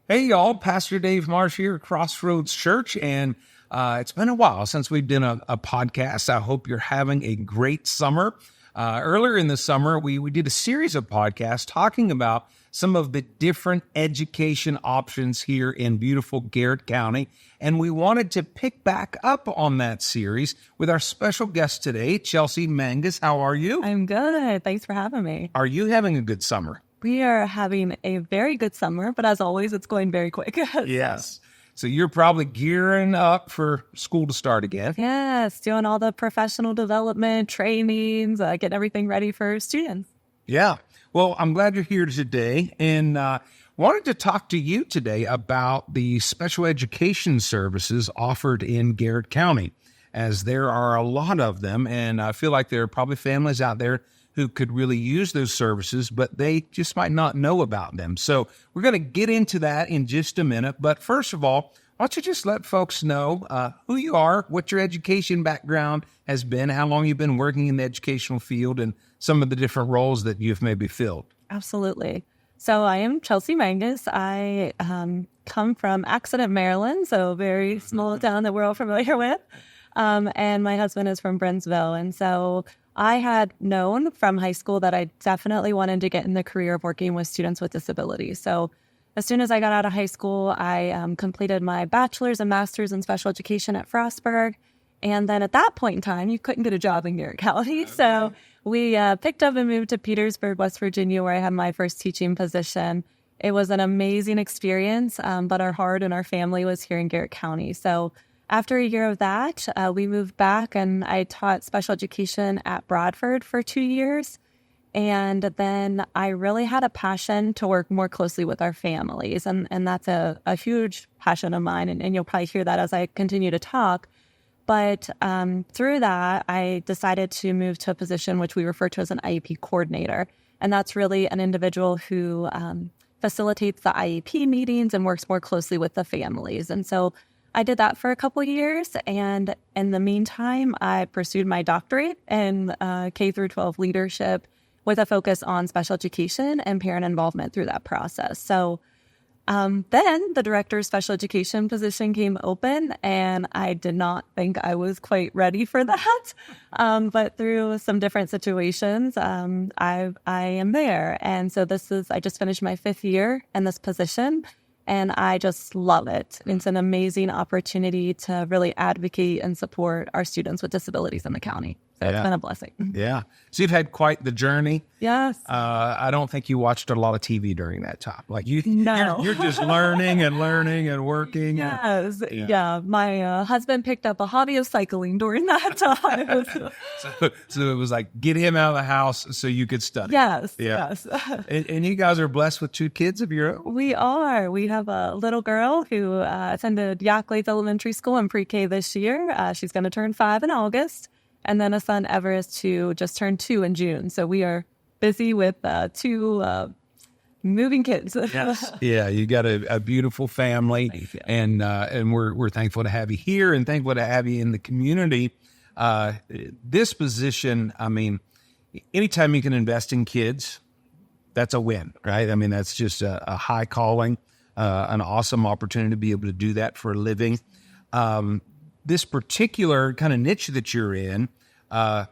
Hey, y'all. Pastor Dave Marsh here at Crossroads Church, and it's been a while since we've done a podcast. I hope you're having a great summer. Earlier in the summer, we did a series of podcasts talking about some of the different education options here in beautiful Garrett County, and we wanted to pick back up on that series with our special guest today, Chelsie Manges. How are you? I'm good. Thanks for having me. Are you having a good summer? We are having a very good summer, but as always, it's going very quick. Yes. So you're probably gearing up for school to start again. Yes, doing all the professional development, trainings, getting everything ready for students. Yeah. Well, I'm glad you're here today, and wanted to talk to you today about the special education services offered in Garrett County, as there are a lot of them, and I feel like there are probably families out there who could really use those services, but they just might not know about them. So we're going to get into that in just a minute. But first of all, why don't you just let folks know who you are, what your education background has been, how long you've been working in the educational field, and some of the different roles that you've maybe filled. Absolutely. So I am Chelsie Manges. I come from Accident, Maryland, so a very small town that we're all familiar with. And my husband is from Brinsville. And so I had known from high school that I definitely wanted to get in the career of working with students with disabilities. So as soon as I got out of high school, I completed my bachelor's and master's in special education at Frostburg. And then at that point in time, you couldn't get a job in Garrett County. Okay. So we picked up and moved to Petersburg, West Virginia, where I had my first teaching position. It was an amazing experience, but our heart and our family was here in Garrett County. So after a year of that, we moved back, and I taught special education at Bradford for 2 years. And then I really had a passion to work more closely with our families. And that's a huge passion of mine. And you'll probably hear that as I continue to talk. But through that, I decided to move to a position which we refer to as an IEP coordinator. And that's really an individual who facilitates the IEP meetings and works more closely with the families. And so I did that for a couple of years, and in the meantime, I pursued my doctorate in K through 12 leadership with a focus on special education and parent involvement through that process. So then the director of special education position came open, and I did not think I was quite ready for that. But through some different situations, I am there. And so I just finished my 5th year in this position. And I just love it. It's an amazing opportunity to really advocate and support our students with disabilities in the county. So It's been a blessing. Yeah. So you've had quite the journey. Yes. I don't think you watched a lot of TV during that time. Like No. you're just learning and working. Yes. Yeah. My husband picked up a hobby of cycling during that time. So it was like, get him out of the house so you could study. Yes. Yeah. Yes. And you guys are blessed with 2 kids of your own? We are. We have a little girl who attended Yacklades Elementary School in pre-K this year. She's going to turn 5 in August. And then a son, Everest, who just turned 2 in June. So we are busy with 2 moving kids. Yes. Yeah, you got a beautiful family, and we're thankful to have you here and thankful to have you in the community. This position, I mean, anytime you can invest in kids, that's a win, right? I mean, that's just a high calling, an awesome opportunity to be able to do that for a living. This particular kind of niche that you're in,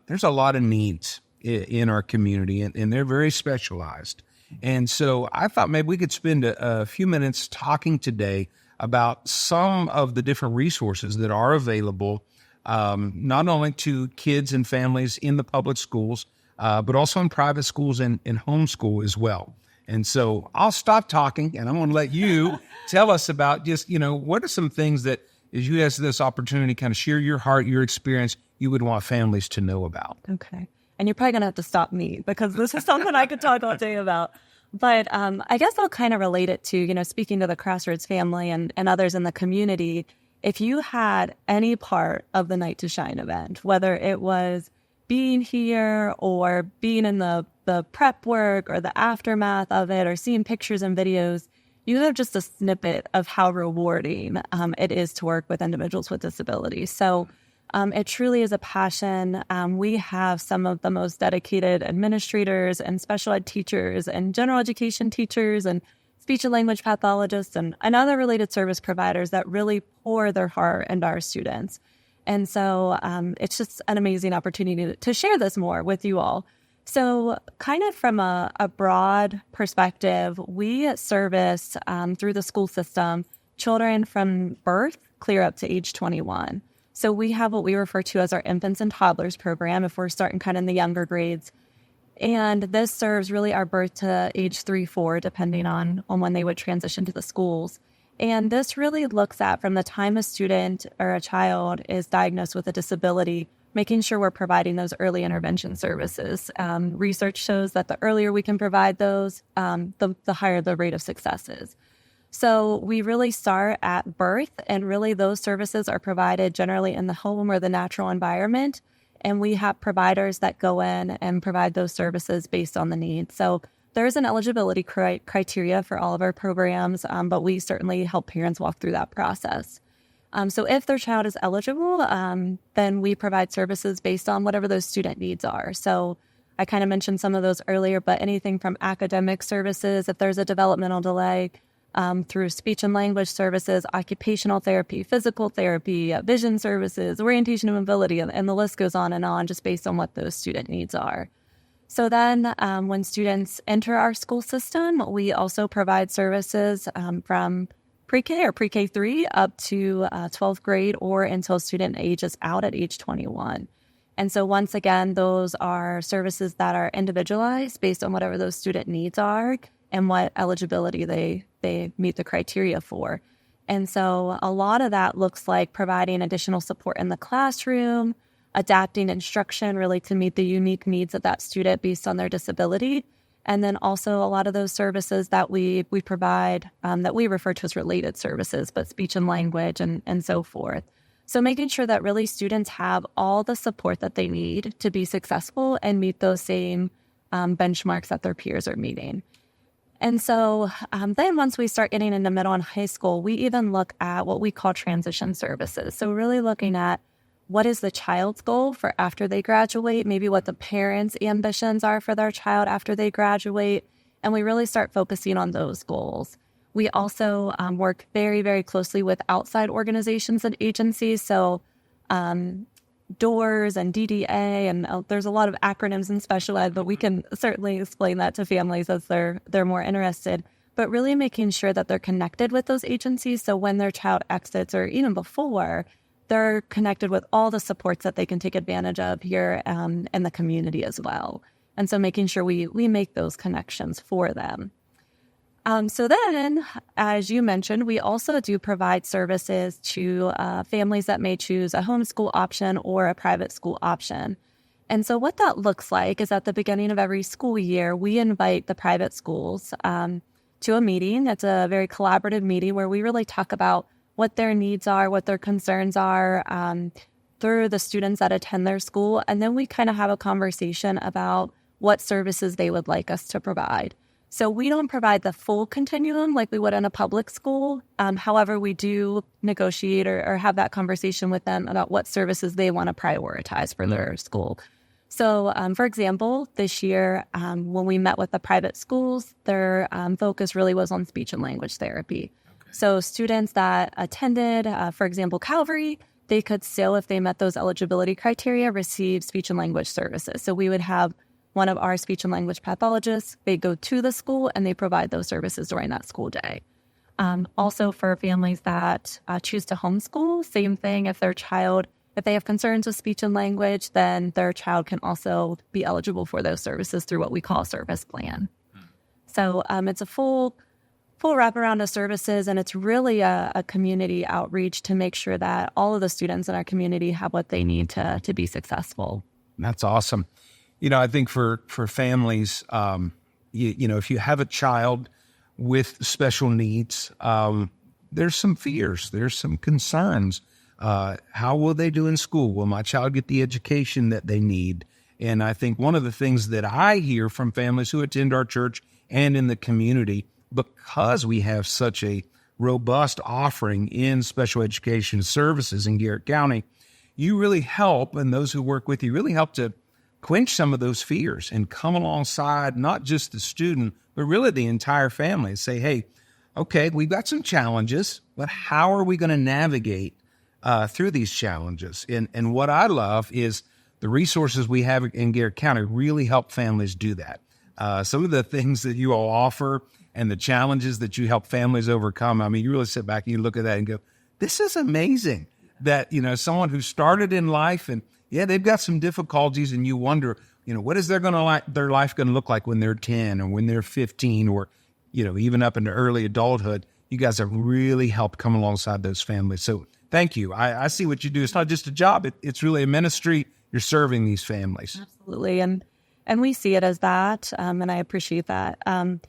there's a lot of needs in our community, and they're very specialized. And so I thought maybe we could spend a few minutes talking today about some of the different resources that are available, not only to kids and families in the public schools, but also in private schools and homeschool as well. And so I'll stop talking, and I'm going to let you tell us about just, what are some things that, as you have this opportunity, kind of share your heart, your experience, you would want families to know about. Okay. And you're probably going to have to stop me because this is something I could talk all day about. But I guess I'll kind of relate it to, speaking to the Crossroads family and others in the community. If you had any part of the Night to Shine event, whether it was being here or being in the prep work or the aftermath of it or seeing pictures and videos, you have just a snippet of how rewarding it is to work with individuals with disabilities. So it truly is a passion. We have some of the most dedicated administrators and special ed teachers and general education teachers and speech and language pathologists and other related service providers that really pour their heart into our students. And so it's just an amazing opportunity to share this more with you all. So kind of from a broad perspective, we service through the school system children from birth clear up to age 21. So we have what we refer to as our infants and toddlers program if we're starting kind of in the younger grades. And this serves really our birth to age 3, 4, depending on when they would transition to the schools. And this really looks at from the time a student or a child is diagnosed with a disability, making sure we're providing those early intervention services. Research shows that the earlier we can provide those, the higher the rate of success is. So we really start at birth, and really those services are provided generally in the home or the natural environment. And we have providers that go in and provide those services based on the need. So there is an eligibility criteria for all of our programs, but we certainly help parents walk through that process. So if their child is eligible, then we provide services based on whatever those student needs are. So I kind of mentioned some of those earlier, but anything from academic services, if there's a developmental delay, through speech and language services, occupational therapy, physical therapy, vision services, orientation and mobility, and the list goes on just based on what those student needs are. So then when students enter our school system, we also provide services from pre-K or pre-K 3 up to 12th grade or until student age is out at age 21. And so once again, those are services that are individualized based on whatever those student needs are and what eligibility they meet the criteria for. And so a lot of that looks like providing additional support in the classroom, adapting instruction really to meet the unique needs of that student based on their disability. And then also a lot of those services that we provide that we refer to as related services, but speech and language and so forth. So making sure that really students have all the support that they need to be successful and meet those same benchmarks that their peers are meeting. And so then once we start getting into middle and high school, we even look at what we call transition services. So really looking at what is the child's goal for after they graduate, maybe what the parents' ambitions are for their child after they graduate, and we really start focusing on those goals. We also work very, very closely with outside organizations and agencies, so DOORS and DDA, and there's a lot of acronyms in special ed, but we can certainly explain that to families as they're more interested. But really making sure that they're connected with those agencies, so when their child exits or even before, they're connected with all the supports that they can take advantage of here in the community as well. And so making sure we make those connections for them. So then, as you mentioned, we also do provide services to families that may choose a homeschool option or a private school option. And so what that looks like is at the beginning of every school year, we invite the private schools to a meeting. It's a very collaborative meeting where we really talk about what their needs are, what their concerns are through the students that attend their school. And then we kind of have a conversation about what services they would like us to provide. So we don't provide the full continuum like we would in a public school. However, we do negotiate or have that conversation with them about what services they want to prioritize for their school. So, for example, this year, when we met with the private schools, their focus really was on speech and language therapy. Okay. So students that attended, for example, Calvary, they could still, if they met those eligibility criteria, receive speech and language services. So we would have one of our speech and language pathologists, they go to the school and they provide those services during that school day. Also for families that choose to homeschool, same thing. If they have concerns with speech and language, then their child can also be eligible for those services through what we call a service plan. So it's a full wraparound of services, and it's really a community outreach to make sure that all of the students in our community have what they need to be successful. That's awesome. I think for families, if you have a child with special needs, there's some fears, there's some concerns. How will they do in school? Will my child get the education that they need? And I think one of the things that I hear from families who attend our church and in the community, because we have such a robust offering in special education services in Garrett County, you really help, and those who work with you really help to quench some of those fears and come alongside not just the student, but really the entire family and say, hey, okay, we've got some challenges, but how are we going to navigate through these challenges? And what I love is the resources we have in Garrett County really help families do that. Some of the things that you all offer and the challenges that you help families overcome, I mean, you really sit back and you look at that and go, this is amazing that, someone who started in life and yeah, they've got some difficulties and you wonder, what is their life going to look like when they're 10 or when they're 15 or, even up into early adulthood. You guys have really helped come alongside those families. So thank you. I see what you do. It's not just a job. It's really a ministry. You're serving these families. Absolutely. And we see it as that. And I appreciate that. And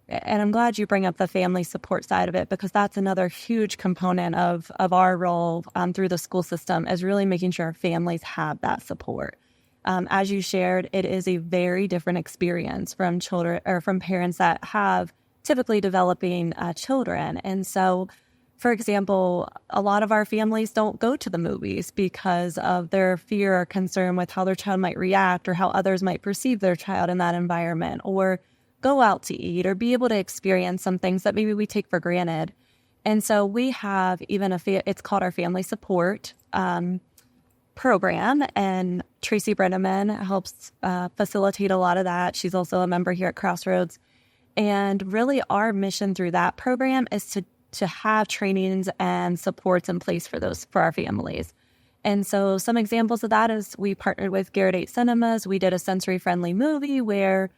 I'm glad you bring up the family support side of it, because that's another huge component of our role through the school system, is really making sure our families have that support. As you shared, it is a very different experience from children or from parents that have typically developing children. And so, for example, a lot of our families don't go to the movies because of their fear or concern with how their child might react or how others might perceive their child in that environment, or go out to eat or be able to experience some things that maybe we take for granted. And so we have even it's called our family support program, and Tracy Brenneman helps facilitate a lot of that. She's also a member here at Crossroads. And really our mission through that program is to have trainings and supports in place for our families. And so some examples of that is we partnered with Garrett Cinemas. We did a sensory-friendly movie where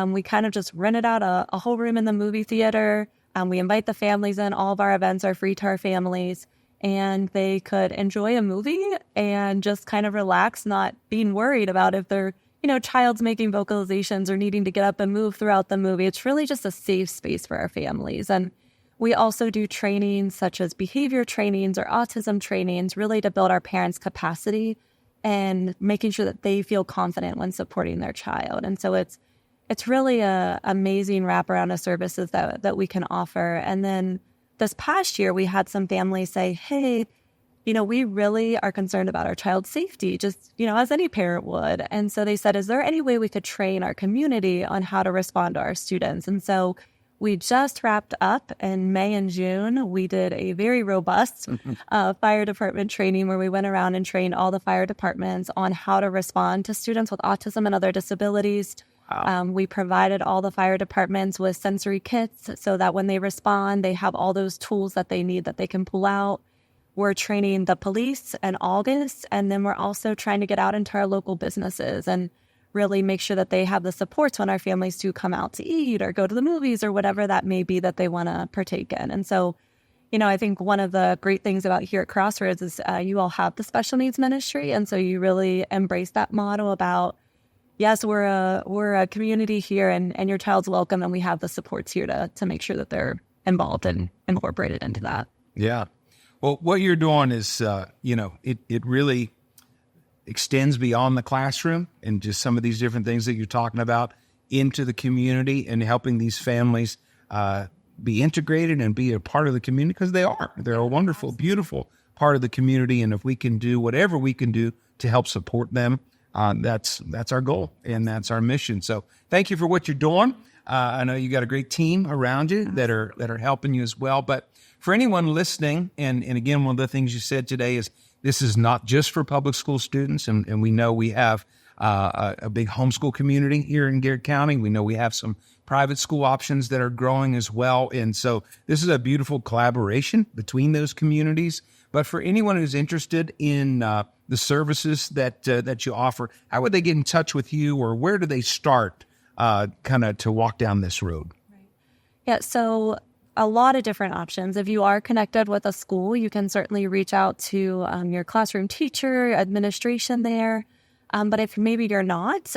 we kind of just rented out a whole room in the movie theater. We invite the families in. All of our events are free to our families, and they could enjoy a movie and just kind of relax, not being worried about if their child's making vocalizations or needing to get up and move throughout the movie. It's really just a safe space for our families. And we also do trainings such as behavior trainings or autism trainings, really to build our parents' capacity and making sure that they feel confident when supporting their child. And so it's really a amazing wraparound of services that we can offer. And then this past year, we had some families say, hey, we really are concerned about our child's safety, just, as any parent would. And so they said, is there any way we could train our community on how to respond to our students? And so we just wrapped up in May and June. We did a very robust fire department training where we went around and trained all the fire departments on how to respond to students with autism and other disabilities. Wow. We provided all the fire departments with sensory kits so that when they respond, they have all those tools that they need that they can pull out. We're training the police in August, and then we're also trying to get out into our local businesses and really make sure that they have the supports when our families do come out to eat or go to the movies or whatever that may be that they want to partake in. And so, I think one of the great things about here at Crossroads is you all have the special needs ministry. And so you really embrace that model about, yes, we're a community here and your child's welcome, and we have the supports here to make sure that they're involved and incorporated into that. Yeah. Well, what you're doing is, it really extends beyond the classroom and just some of these different things that you're talking about into the community and helping these families be integrated and be a part of the community, because they're a wonderful, beautiful part of the community. And if we can do whatever we can do to help support them, that's our goal and that's our mission. So thank you for what you're doing. I know you got a great team around you that are helping you as well. But for anyone listening, and again, one of the things you said today is this is not just for public school students. And we know we have a big homeschool community here in Garrett County. We know we have some private school options that are growing as well. And so this is a beautiful collaboration between those communities. But for anyone who's interested in the services that you offer, how would they get in touch with you, or where do they start kind of to walk down this road? Right. Yeah, so a lot of different options. If you are connected with a school, you can certainly reach out to your classroom teacher, administration there. But if maybe you're not,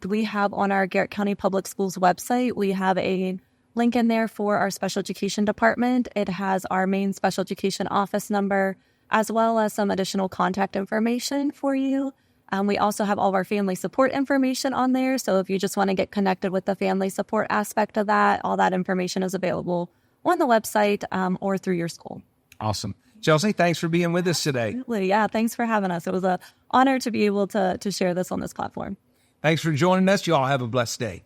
we have on our Garrett County Public Schools website, we have a link in there for our special education department. It has our main special education office number, as well as some additional contact information for you. We also have all of our family support information on there. So if you just want to get connected with the family support aspect of that, all that information is available on the website or through your school. Awesome. Chelsie, thanks for being with us today. Absolutely. Yeah, thanks for having us. It was an honor to be able to share this on this platform. Thanks for joining us. You all have a blessed day.